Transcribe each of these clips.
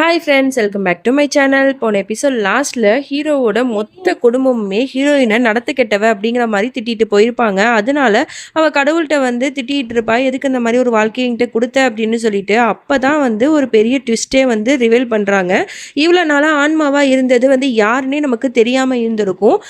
Hi friends, welcome back to my channel. போன episode லாஸ்ட்டில் ஹீரோவோட மொத்த குடும்பமுமே ஹீரோயினை நடத்த கெட்டவ அப்படிங்கிற மாதிரி திட்டிட்டு போயிருப்பாங்க. அதனால அவள் கடவுள்கிட்ட வந்து திட்டிகிட்டு இருப்பா, எதுக்கு இந்த மாதிரி ஒரு வாழ்க்கையை என்கிட்ட கொடுத்த அப்படின்னு சொல்லிட்டு. அப்போ தான் வந்து ஒரு பெரிய ட்விஸ்ட்டே வந்து ரிவீல் பண்ணுறாங்க. இவ்வளோ நாளாக ஆன்மாவாக இருந்தது வந்து யாருன்னே நமக்கு தெரியாமல் இருந்திருக்கும்.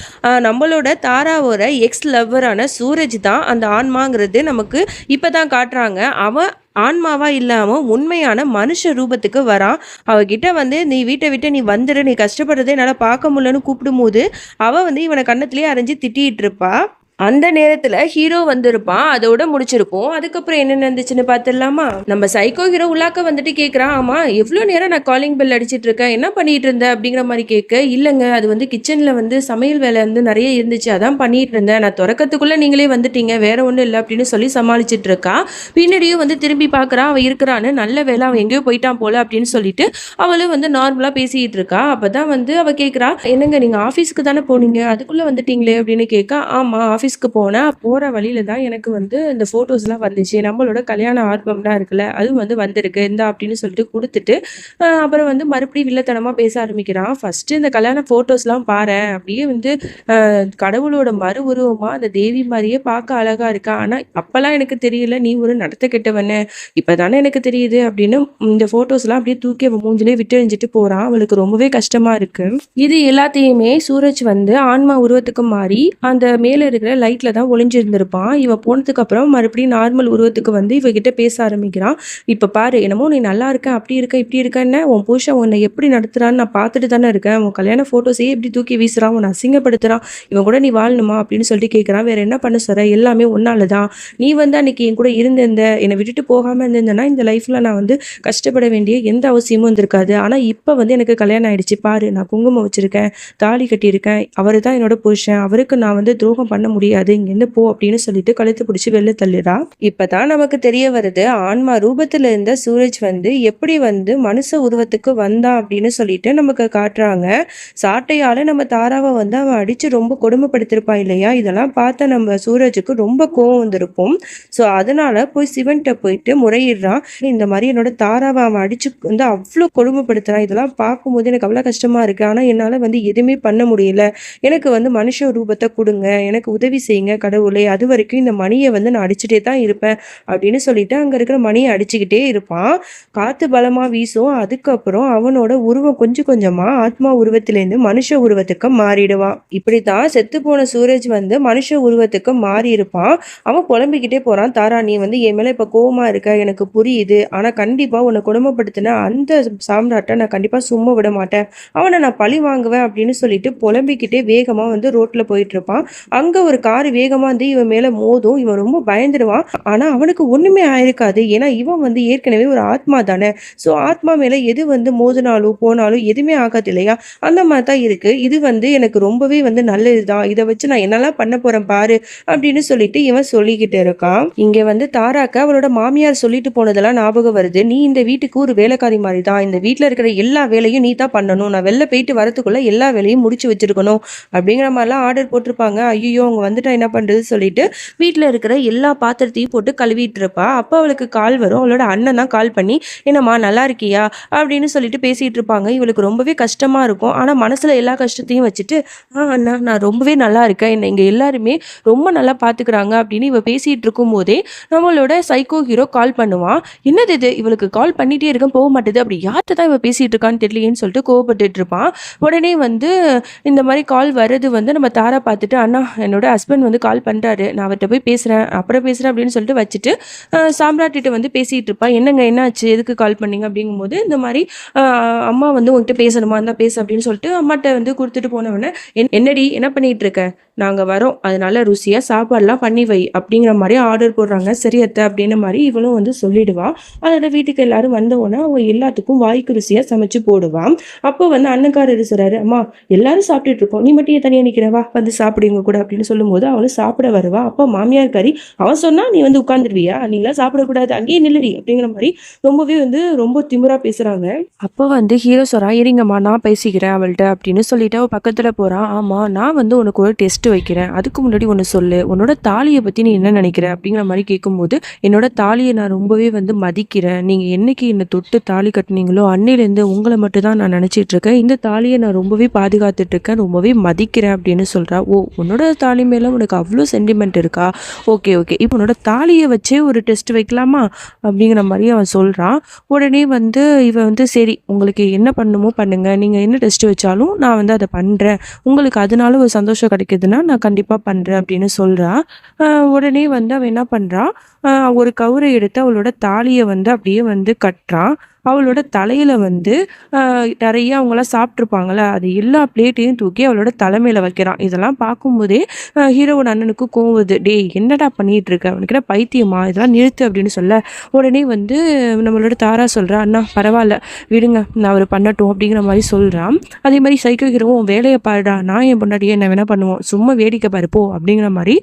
நம்மளோட தாராவோட எக்ஸ் லவ்வரான சூரஜ் தான் அந்த ஆன்மாங்கிறது நமக்கு இப்போ தான் காட்டுறாங்க. அவன் ஆன்மாவா இல்லாம உண்மையான மனுஷ ரூபத்துக்கு வரான். அவகிட்ட வந்து நீ வீட்டை விட்டு நீ வந்துடு, நீ கஷ்டப்படுறதை என்னால் பார்க்க முடியலன்னு கூப்பிடும் போது அவ வந்து இவனை கன்னத்திலேயே அரைஞ்சு திட்டிகிட்டு இருப்பா. அந்த நேரத்துல ஹீரோ வந்திருப்பான். அதோட முடிச்சிருப்போம். அதுக்கப்புறம் என்ன நடந்துச்சுன்னு பார்த்துடலாமா? நம்ம சைக்கோ ஹீரோ உள்ளாக்க வந்துட்டு கேட்குறான், ஆமா எவ்வளோ நேரம் நான் காலிங் பெல் அடிச்சிட்டு இருக்கேன், என்ன பண்ணிட்டு இருந்தேன் அப்படிங்கிற மாதிரி கேட்க, இல்லைங்க அது வந்து கிச்சன்ல வந்து சமையல் வேலை வந்து நிறைய இருந்துச்சு, அதான் பண்ணிட்டு இருந்தேன், நான் திறக்கத்துக்குள்ள நீங்களே வந்துட்டீங்க, வேற ஒன்றும் இல்லை அப்படின்னு சொல்லி சமாளிச்சுட்டு இருக்கா. பின்னாடியும் வந்து திரும்பி பார்க்குறான், அவன் இருக்கிறான்னு, நல்ல வேலை அவன் எங்கேயோ போயிட்டான் போல அப்படின்னு சொல்லிட்டு அவளும் வந்து நார்மலாக பேசிட்டு இருக்கா. அப்பதான் வந்து அவ கேட்குறா, என்னங்க நீங்க ஆஃபீஸ்க்கு தானே போனீங்க, அதுக்குள்ள வந்துட்டீங்களே அப்படின்னு கேட்க, ஆமா ஆஃபீஸ்க்கு போனேன், போகிற வழியில தான் எனக்கு வந்து இந்த ஃபோட்டோஸ்லாம் வந்துச்சு, நம்மளோட கல்யாண ஆல்பம்லாம் இருக்குல்ல அது வந்து வந்திருக்கு இந்த அப்படின்னு சொல்லிட்டு கொடுத்துட்டு அப்புறம் வந்து மறுபடியும் வில்லத்தனமாக பேச ஆரம்பிக்கிறான். ஃபஸ்ட்டு இந்த கல்யாண ஃபோட்டோஸ்லாம் பாரு, அப்படியே வந்து கடவுளோட மறு உருவமாக அந்த தேவி மாதிரியே பார்க்க அழகா இருக்கா, ஆனால் அப்போல்லாம் எனக்கு தெரியல நீ ஒரு நடத்த கெட்டவனு, இப்போ தானே எனக்கு தெரியுது அப்படின்னு இந்த ஃபோட்டோஸ்லாம் அப்படியே தூக்கி அவன் மூஞ்சிலே விட்டு எறிஞ்சிட்டு போகிறான். அவளுக்கு ரொம்பவே கஷ்டமாக இருக்கு. இது எல்லாத்தையுமே சூரஜ் வந்து ஆன்மா உருவத்துக்கு மாறி அந்த மேலே இருக்கிற லைட்டில் தான் ஒளிஞ்சிருந்திருப்பான். இவ போனதுக்கு அப்புறம் மறுபடியும் நார்மல் உருவத்துக்கு வந்து இவகிட்ட பேச ஆரம்பிக்கிறான். இப்போ பாரு, என்னமோ நீ நல்லா இருக்க, அப்படி இருக்க, இப்படி இருக்கன்னு உன் புருஷன் உன்னை எப்படி நடத்துறான்னு நான் பார்த்துட்டு தானே இருக்கேன், உன் கல்யாண ஃபோட்டோஸே எப்படி தூக்கி வீசுறான், உன்னை அசிங்கப்படுத்துறான், இவன் கூட நீ வாழணுமா அப்படின்னு சொல்லிட்டு கேட்குறான். வேற என்ன பண்ண சொல்ற, எல்லாமே ஒன்னால தான், நீ வந்து அன்னைக்கு என் கூட இருந்திருந்த, என்னை விட்டுட்டு போகாமல் இருந்திருந்தேன்னா இந்த லைஃப்பில் நான் வந்து கஷ்டப்பட வேண்டிய எந்த அவசியமும் இருந்திருக்காது. ஆனால் இப்போ வந்து எனக்கு கல்யாணம் ஆயிடுச்சு, பாரு நான் குங்குமம் வச்சிருக்கேன், தாலி கட்டியிருக்கேன், அவர் தான் என்னோட புருஷன், அவருக்கு நான் வந்து துரோகம் பண்ண முடியாது, இங்கேருந்து போ அப்படின்னு சொல்லிட்டு கழுத்து பிடிச்சி வெளில தள்ளிடா. இப்பதான் நமக்கு தெரிய வருது, ஆன்மா ரூபத்துல இருந்த சூரஜ் வந்து எப்படி வந்து மனுஷ உருவத்துக்கு வந்தான் அப்படின்னு சொல்லிட்டு நமக்கு காட்டுறாங்க. சாட்டையால நம்ம தாராவை வந்து அவன் அடிச்சு ரொம்ப கொடுமைப்படுத்திருப்பான் இல்லையா, இதெல்லாம் பார்த்த நம்ம சூரஜுக்கு ரொம்ப கோவம் வந்திருக்கும். ஸோ அதனால போய் சிவன்கிட்ட போயிட்டு முறையிடுறான், இந்த மாதிரி என்னோட தாராவை அவன் அடிச்சு வந்து அவ்வளோ கொடுமைப்படுத்துறான், இதெல்லாம் பார்க்கும்போது எனக்கு அவ்வளோ கஷ்டமா இருக்கு, ஆனால் என்னால் வந்து எதுவுமே பண்ண முடியல, எனக்கு வந்து மனுஷ ரூபத்தை கொடுங்க, எனக்கு உதவி செய்யுங்க கடவுளே, அது வரைக்கும் இந்த மணியை வந்து நான் அடிச்சுட்டே தான் இருப்பேன் அப்படின்னு சொல்லிட்டு அங்கே இருக்கிற மணியை அடிச்சுக்கிட்டே இருப்பான். காற்று பலமாக வீசும். அதுக்கப்புறம் அவனோட உருவம் கொஞ்சம் கொஞ்சமாக ஆத்மா உருவத்திலேருந்து மனுஷ உருவத்துக்கு மாறிடுவான். இப்படித்தான் செத்து போன சூரஜ் வந்து மனுஷ உருவத்துக்கு மாறி இருப்பான். அவன் புலம்பிக்கிட்டே போகிறான், தாரா நீ வந்து என் மேலே இப்போ கோவமாக இருக்க, எனக்கு புரியுது, ஆனால் கண்டிப்பாக உன்னை குடும்பப்படுத்தின அந்த சாம்ராட்டை நான் கண்டிப்பாக சும்மா விட மாட்டேன், அவனை நான் பழி வாங்குவேன் அப்படின்னு சொல்லிட்டு புலம்பிக்கிட்டே வேகமாக வந்து ரோட்டில் போயிட்டு இருப்பான். அங்கே ஒரு கார் வேகமாக வந்து இவன் மேலே மோதும். இவன் ரொம்ப பயந்துடுவான். ஆனால் அவனுக்கு ஒன்றுமே ஆயிருக்காது. ஏன்னா இவன் வந்து ஏற்கனவே ஒரு ஆத்மா தானே. ஸோ ஆத்மா மேலே எது வந்து மோதினாலும் போனாலும் எதுவுமே ஆகாது இல்லையா, அந்த மாதிரி தான் இருக்குது. இது வந்து எனக்கு ரொம்பவே வந்து நல்லது தான், இதை வச்சு நான் என்னெல்லாம் பண்ண போகிறேன் பாரு அப்படின்னு சொல்லிட்டு இவன் சொல்லிக்கிட்டு இருக்கான். இங்கே வந்து தாராக்க அவளோட மாமியார் சொல்லிட்டு போனதெல்லாம் ஞாபகம் வருது. நீ இந்த வீட்டுக்கு ஒரு வேலைக்காரி மாதிரி தான், இந்த வீட்டில் இருக்கிற எல்லா வேலையும் நீ தான் பண்ணணும், நான் வெளில போயிட்டு வரத்துக்குள்ள எல்லா வேலையும் முடிச்சு வச்சிருக்கணும் அப்படிங்கிற மாதிரிலாம் ஆர்டர் போட்டிருப்பாங்க. ஐயோ அவங்க வந்துட்டா என்ன பண்ணுறது சொல்லிட்டு வீட்டில் இருக்கிற எல்லா பாத்திரத்தையும் போட்டு கழுவிட்டு இருப்பா. அப்போ அவளுக்கு கால் வரும். அவளோட அண்ணன் தான் கால் பண்ணி, என்னம்மா நல்லா இருக்கியா அப்படின்னு சொல்லிட்டு பேசிகிட்டு இருப்பாங்க. இவளுக்கு ரொம்பவே கஷ்டமாக இருக்கும். ஆனால் மனசில் எல்லா கஷ்டத்தையும் வச்சுட்டு, அண்ணா நான் ரொம்பவே நல்லா இருக்கேன், என்னை இங்கே எல்லாருமே ரொம்ப நல்லா பார்த்துக்கிறாங்க அப்படின்னு இவ பேசிகிட்டு இருக்கும் போதே நம்மளோட சைக்கோ ஹீரோ கால் பண்ணுவான். என்னது இது, இவளுக்கு கால் பண்ணிகிட்டே இருக்க போக மாட்டேது, அப்படி யார்கிட்ட தான் இவ பேசிகிட்டு இருக்கான்னு தெரியலேன்னு சொல்லிட்டு கோவப்பட்டுட்டு இருப்பான். உடனே வந்து இந்த மாதிரி கால் வர்றது வந்து நம்ம தாரா பார்த்துட்டு, அண்ணா என்னோட ஹஸ்பண்ட் வந்து கால் பண்ணுறாரு, நான் அவர்கிட்ட போய் பேசுகிறேன் அப்புறம் பேசுகிறேன் அப்படின்னு சொல்லிட்டு வச்சுட்டு சாம்ராட்டிட்ட வந்து பேசிகிட்டு இருப்பான். என்னங்க என்னாச்சு, எதுக்கு கால் பண்ணீங்க அப்படிங்கும்போது, இந்த மாதிரி அம்மா வந்து உங்ககிட்ட பேசணுமா, இருந்தால் பேசு அப்படின்னு சொல்லிட்டு அம்மாட்ட வந்து கொடுத்துட்டு போனவொடனே, என்னடி என்ன பண்ணிகிட்டு இருக்க, நாங்கள் வரோம் அதனால ருசியாக சாப்பாடெலாம் பண்ணி வை அப்படிங்கிற மாதிரி ஆர்டர் போடுறாங்க. சரி அத்தை அப்படின்ற மாதிரி இவளும் வந்து சொல்லிடுவான். அதோட வீட்டுக்கு எல்லாரும் வந்தவொடனே அவங்க எல்லாத்துக்கும் வாய்க்கு ருசியாக சமைச்சு போடுவான். அப்போ வந்து அண்ணன்காரர் சொல்கிறாரு, அம்மா எல்லாரும் சாப்பிட்டுட்டு இருக்கோம், நீ மட்டும் தனியாக நிற்கிறவா, வந்து சாப்பிடுங்க கூட அப்படின்னு சொல்லும்போது அவளும் சாப்பிட வருவா. அப்போ மாமியார் கறி அவன் சொன்னா நீ வந்து உட்காந்துருவியா, நீங்களாம் சாப்பிடக்கூடாது, அங்கேயே நில்லடி அப்படிங்கிற மாதிரி ரொம்பவே வந்து ரொம்ப திமிரா பேசுறாங்க. அப்போ வந்து ஹீரோ சொல்றா, இருங்கம்மா நான் பேசிக்கிறேன் அவள்கிட்ட அப்படின்னு சொல்லிட்டு அவள் பக்கத்துல போறான். ஆமா நான் வந்து உனக்கு ஒரு டெஸ்ட் டெஸ்ட் வைக்கிறேன். அதுக்கு முன்னாடி ஒண்ணு சொல்லு. உன்னோட தாலிய பத்தி நீ என்ன நினைக்கிற? அப்படிங்கிற மாரி கேட்கும்போது, என்னோட தாலிய நான் ரொம்பவே வந்து மதிக்கிறேன். நீங்க என்னைக்கு என்ன தொட்டு தாலி கட்டுனீங்களோ, அன்னையிலேருந்து உங்கள மட்டும் தான் நான் நினைச்சிட்டு இருக்கேன். இந்த தாலிய நான் ரொம்பவே பாதுகாத்துட்டு இருக்கேன். ரொம்பவே மதிக்கிறேன் அப்படின்னு சொல்றா. ஓ! உன்னோட தாலி மேல உனக்கு அவ்ளோ சென்டிமெண்ட் இருக்கா? Okay, okay. இப்போ உன்னோட தாலிய வச்சே ஒரு டெஸ்ட் வைக்கலாமா? அப்படிங்கிற மாரி அவன் சொல்றான். உடனே வந்து இவ வந்து சரி உங்களுக்கு என்ன பண்ணணுமோ பண்ணுங்க. நீங்க என்ன டெஸ்ட் வச்சாலும் நான் வந்து அத பண்றேன். உங்களுக்கு அதனால ஒரு சந்தோஷம் கிடைக்குதுன்னா, நான் கண்டிப்பா பண்றேன் அப்படின்னு சொல்றா. அ உடனே வந்து அவ என்ன பண்றா, அ ஒரு கவுர எடுத்து அவளோட தாலிய வந்து அப்படியே வந்து கட்டுறான். அவளோட தலையில வந்து நெறைய அவங்கலாம் சாப்ட்டுருப்பாங்கல்ல, அது எல்லா பிளேட்டையும் தூக்கி அவளோட தலை மேல வைக்கிறான். இதெல்லாம் பார்க்கும்போதே ஹீரோவோட அண்ணனுக்கு கோவம் வருது. "டேய் என்னடா பண்ணிட்டு இருக்க? உனக்கு என்ன பைத்தியமா? இதெல்லாம் நிறுத்து" அப்படின்னு சொல்ல, உடனே வந்து நம்மளோட தாரா சொல்றா, "அண்ணா பரவால்ல விடுங்க. நான் அவரு பண்ணட்டும்" அப்படிங்கிற மாரி சொல்றான். அதே மாரி சைக்கோ ஹீரோவும், "உன் வேலைய பாருடா. நான் என் பொண்டாட்டிய என்ன வேணா பண்ணுவோம். சும்மா வேடிக்கை பாரு போ" அப்படிங்கிற மாரி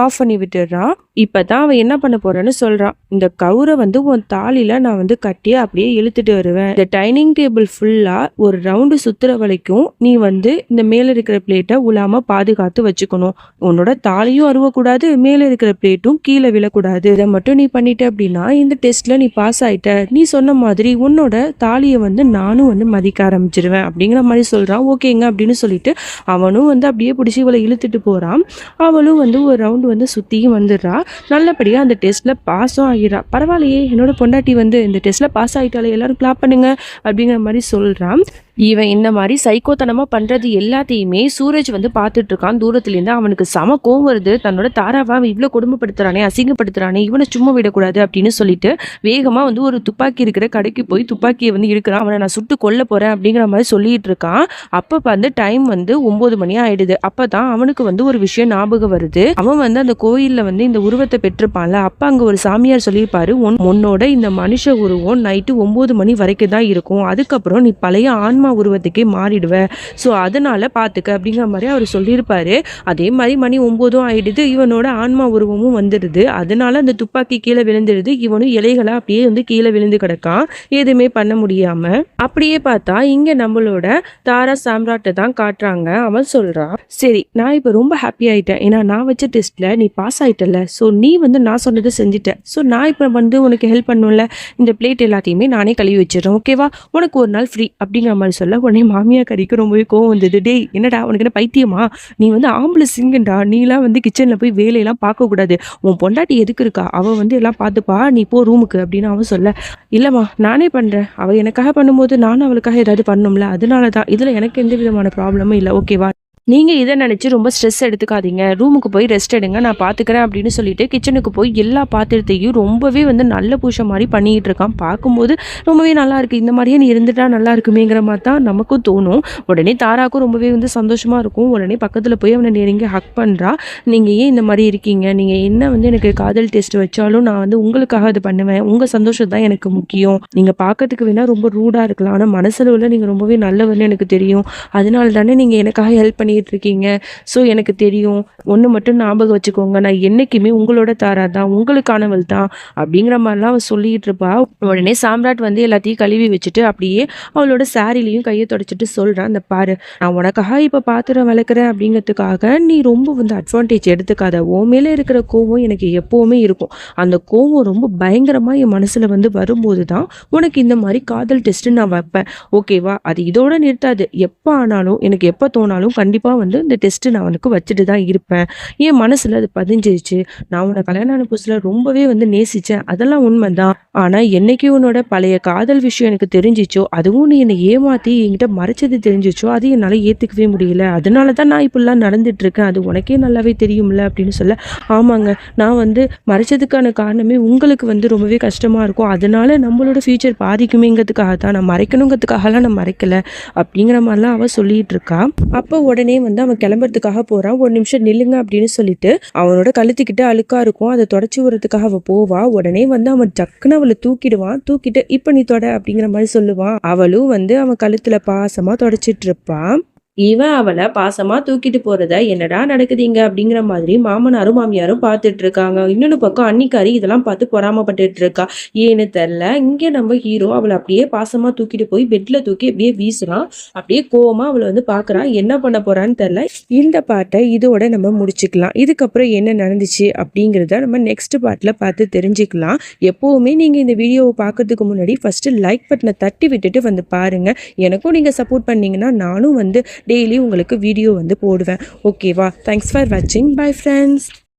ஆஃப் பண்ணி விட்டுடுறான். இப்பதான் அவன் என்ன பண்ண போறான்னு சொல்றான். "இந்த கவுர வந்து உன் தாலில நான் வந்து கட்டி அப்படியே இழுத்துட்டு வருவேன். இந்த டைனிங் டேபிள் ஃபுல்லா ஒரு ரவுண்டு சுத்துற வரைக்கும் நீ வந்து இந்த மேல இருக்கிற பிளேட்ட உலாம பாதுகாத்து வச்சுக்கணும். உன்னோட தாலியும் அருவக்கூடாது, மேல இருக்கிற பிளேட்டும் கீழ விழக்கூடாது. இத மட்டும் நீ பண்ணிட்ட அப்படின்னா இந்த டெஸ்ட்ல நீ பாஸ் ஆயிட்ட. நீ சொன்ன மாதிரி உன்னோட தாலிய வந்து நானும் வந்து மதிக்க ஆரம்பிச்சிருவேன்" அப்படிங்கிற மாரி சொல்றான். ஓகேங்க அப்படின்னு சொல்லிட்டு அவனும் வந்து அப்படியே பிடிச்சி இவளை இழுத்துட்டு போறான். அவளும் வந்து ஒரு ரவுண்டு வந்து சுத்தியும் வந்துடுறா. நல்லபடியா அந்த டெஸ்ட்ல பாஸும் ஆகிறா. பரவாயில்லையே என்னோட பொண்டாட்டி வந்து இந்த டெஸ்ட்ல பாஸ் ஆயிட்டாலே எல்லாரும் கிளாப் பண்ணுங்க அப்படிங்கிற மாதிரி சொல்றான். இவன் இந்த மாதிரி சைக்கோத்தனமா பண்றது எல்லாத்தையுமே சூரஜ் வந்து பார்த்துட்டு இருக்கான் தூரத்துலேருந்து. அவனுக்கு செம கோவம் வருது. தன்னோட தாராவா இவ்வளோ கொடுமைப்படுத்துறானே, அசிங்கப்படுத்துறானே, இவனை சும்மா விடக்கூடாது அப்படின்னு சொல்லிட்டு வேகமா வந்து ஒரு துப்பாக்கி இருக்கிற கடைக்கு போய் துப்பாக்கியை வந்து இழுக்கிறான். அவனை நான் சுட்டு கொல்ல போறேன் அப்படிங்கிற மாதிரி சொல்லிட்டு இருக்கான். அப்ப வந்து டைம் வந்து 9 மணி ஆயிடுது. அப்பதான் அவனுக்கு வந்து ஒரு விஷயம் ஞாபகம் வருது. அவன் வந்து அந்த கோயில்ல வந்து இந்த உருவத்தை பெற்றிருப்பான்ல. அப்ப அங்க ஒரு சாமியார் சொல்லியிருப்பாரு, உன்னோட இந்த மனுஷ உருவம் நைட்டு 9 மணி வரைக்கும் தான் இருக்கும். அதுக்கப்புறம் நீ பழைய ஆன்மா உருவத்துக்கே மாறிடுவ. ஸோ அதனால பார்த்துக்க அப்படிங்கிற மாதிரி அவர் சொல்லியிருப்பாரு. அதே மாதிரி மணி 9 ஆயிடுது. இவனோட ஆன்மா உருவமும் வந்துடுது. அதனால அந்த துப்பாக்கி கீழே விழுந்துடுது. இவனும் இலைகளா அப்படியே வந்து கீழே விழுந்து கிடக்கான். எதுவுமே பண்ண முடியாம. அப்படியே பார்த்தா இங்க நம்மளோட தாரா சாம்ராட்டை தான் காட்டுறாங்க. அவன் சொல்றான், சரி நான் இப்போ ரொம்ப ஹாப்பி ஆயிட்டேன். ஏன்னா நான் வச்ச டெஸ்ட்ல நீ பாஸ் ஆயிட்டல. ஸோ நீ வந்து நான் சொன்னதை செஞ்சுட்ட. ஸோ நான் இப்போ வந்து உனக்கு ஹெல்ப் பண்ணும்ல. இந்த பிளேட் எல்லாத்தையுமே நானே கழுவி வச்சிடறேன். ஓகேவா? உனக்கு ஒரு நாள் ஃப்ரீ அப்படிங்கிற மாதிரி சொல்ல உடனே மாமியா கறிக்கு ரொம்பவே கோவம் வந்தது. டேய் என்னடா உனக்கு என்ன பைத்தியமா? நீ வந்து ஆம்பளை சிங்கண்டா. நீலாம் வந்து கிச்சன்ல போய் வேலையெல்லாம் பார்க்கக்கூடாது. உன் பொண்டாட்டி எதுக்கு இருக்கா? அவ வந்து எல்லாம் பார்த்துப்பா. நீ போ ரூமுக்கு அப்படின்னு அவன் சொல்ல, இல்லம்மா நானே பண்றேன். அவ எனக்காக பண்ணும்போது நானும் அவளுக்காக ஏதாவது பண்ணணும்ல. அதனால தான். இதுல எனக்கு எந்த விதமான ப்ராப்ளமும் இல்லை. ஓகேவா? நீங்க இதை நினைச்சு ரொம்ப ஸ்ட்ரெஸ் எடுத்துக்காதீங்க. ரூமுக்கு போய் ரெஸ்ட் எடுங்க. நான் பாத்துக்கிறேன் அப்படின்னு சொல்லிட்டு கிச்சனுக்கு போய் எல்லா பாத்திரத்தையும் ரொம்பவே வந்து நல்ல பூச மாதிரி பண்ணிட்டு இருக்கான். பார்க்கும்போது ரொம்பவே நல்லா இருக்கு. இந்த மாதிரியே நீ இருந்துட்டா நல்லா இருக்குமேங்கிற மாதிரி தான் நமக்கும் தோணும். உடனே தாராக்கும் ரொம்பவே வந்து சந்தோஷமா இருக்கும். உடனே பக்கத்துல போய் அவனை நெருங்கி ஹக் பண்றா. நீங்க ஏன் இந்த மாதிரி இருக்கீங்க? நீங்க என்ன வந்து எனக்கு காதல் டெஸ்ட் வச்சாலும் நான் வந்து உங்களுக்காக அது பண்ணுவேன். உங்க சந்தோஷம் தான் எனக்கு முக்கியம். நீங்க பார்க்கறதுக்கு வேணா ரொம்ப ரூடா இருக்கலாம். ஆனா மனசுல உள்ள நீங்க ரொம்பவே நல்லவன்னு எனக்கு தெரியும். அதனால தானே நீங்க எனக்காக ஹெல்ப் பண்ணிட்டு இருக்கீங்க. ஸோ எனக்கு தெரியும். ஒன்று மட்டும் ஞாபகம் வச்சுக்கோங்க, நான் என்னைக்குமே உங்களோட தாரா தான், உங்களுக்கானவள் தான் அப்படிங்கிற மாதிரிலாம் அவள் சொல்லிட்டு இருப்பா. உடனே சாம்ராட் வந்து எல்லாத்தையும் கழுவி வச்சுட்டு அப்படியே அவளோட சாரிலையும் கையை தொடச்சிட்டு சொல்றான், அந்த பாரு நான் உனக்காக இப்போ பாத்திரம் வளர்க்குறேன் அப்படிங்கிறதுக்காக நீ ரொம்ப வந்து அட்வான்டேஜ் எடுத்துக்காத. உன் மேலே இருக்கிற கோவம் எனக்கு எப்போவுமே இருக்கும். அந்த கோவம் ரொம்ப பயங்கரமாக என் மனசில் வந்து வரும்போது தான் உனக்கு இந்த மாதிரி காதல் டெஸ்ட்டு நான் வைப்பேன். ஓகேவா? அது இதோட நிறுத்தாது. எப்போ ஆனாலும் எனக்கு எப்போ தோணாலும் கண்டிப்பாக வந்து இந்த டெஸ்ட்டு நான் உனக்கு வச்சுட்டு தான் இருப்பேன். என் மனசில் அது பதிஞ்சிருச்சு. நான் உன்னை கல்யாணம் ஆன புதுசில் ரொம்பவே வந்து நேசித்தேன். அதெல்லாம் உண்மைதான். ஆனால் என்னைக்கு உன்னோட பழைய காதல் விஷயம் எனக்கு தெரிஞ்சிச்சோ, அதுவும் நீ என்னை ஏமாற்றி என்கிட்ட மறைச்சது தெரிஞ்சிச்சோ, அது என்னால் ஏற்றுக்கவே முடியல. அதனால தான் நான் இப்படிலாம் நடந்துட்டு இருக்கேன். அது உனக்கே நல்லாவே தெரியும்ல அப்படின்னு சொல்ல, ஆமாங்க நான் வந்து மறைச்சதுக்கான காரணமே உங்களுக்கு வந்து ரொம்பவே கஷ்டமாக இருக்கும். அதனால நம்மளோட ஃபியூச்சர் பாதிக்குமேங்கிறதுக்காக தான் நான் மறைக்கணுங்கிறதுக்காகலாம் நான் மறைக்கல அப்படிங்கிற மாதிரிலாம் அவள் சொல்லிட்டு இருக்கா. அப்போ உடனே வந்து அவன் கிளம்புறதுக்காக போறான். ஒரு நிமிஷம் நில்லுங்க அப்படின்னு சொல்லிட்டு அவனோட கழுத்துக்கிட்ட அழுக்கா இருக்கும். அதை தொடச்சி விடுறதுக்காக அவ போவா. உடனே வந்து அவன் டக்குன்னு அவளை தூக்கிடுவான். தூக்கிட்டு இப்ப நீ தொட அப்படிங்கிற மாதிரி சொல்லுவான். அவளும் வந்து அவன் கழுத்துல பாசமா தொடச்சிட்டு இருப்பான். இவன் அவள பாசமா தூக்கிட்டு போறத என்னடா நடக்குது இங்க அப்படிங்கிற மாதிரி மாமனாரும் மாமியாரும் பார்த்துட்டு இருக்காங்க. இன்னொன்னு பக்கம் அன்னிக்காரி இதெல்லாம் பார்த்து பொறாமப்பட்டுட்டு இருக்கா. ஏன்னு தெரியல. இங்க நம்ம ஹீரோ அவள அப்படியே பாசமா தூக்கிட்டு போய் பெட்ல தூக்கி அப்படியே வீசுறான். அப்படியே கோவமா அவள வந்து பார்க்கறான். என்ன பண்ண போறான்னு தெரியல. இந்த பாட்டை இதோட நம்ம முடிச்சுக்கலாம். இதுக்கப்புறம் என்ன நடந்துச்சு அப்படிங்கிறத நம்ம நெக்ஸ்ட் பார்ட்ல பார்த்து தெரிஞ்சுக்கலாம். எப்பவுமே நீங்க இந்த வீடியோவை பார்க்கறதுக்கு முன்னாடி ஃபர்ஸ்ட் லைக் பட்டனை தட்டி விட்டுட்டு வந்து பாருங்க. எனக்கும் நீங்க சப்போர்ட் பண்ணீங்கன்னா நானும் வந்து டெய்லி உங்களுக்கு வீடியோ வந்து போடுவேன். ஓகேவா? தேங்க்ஸ் ஃபார் வாட்சிங். Bye friends.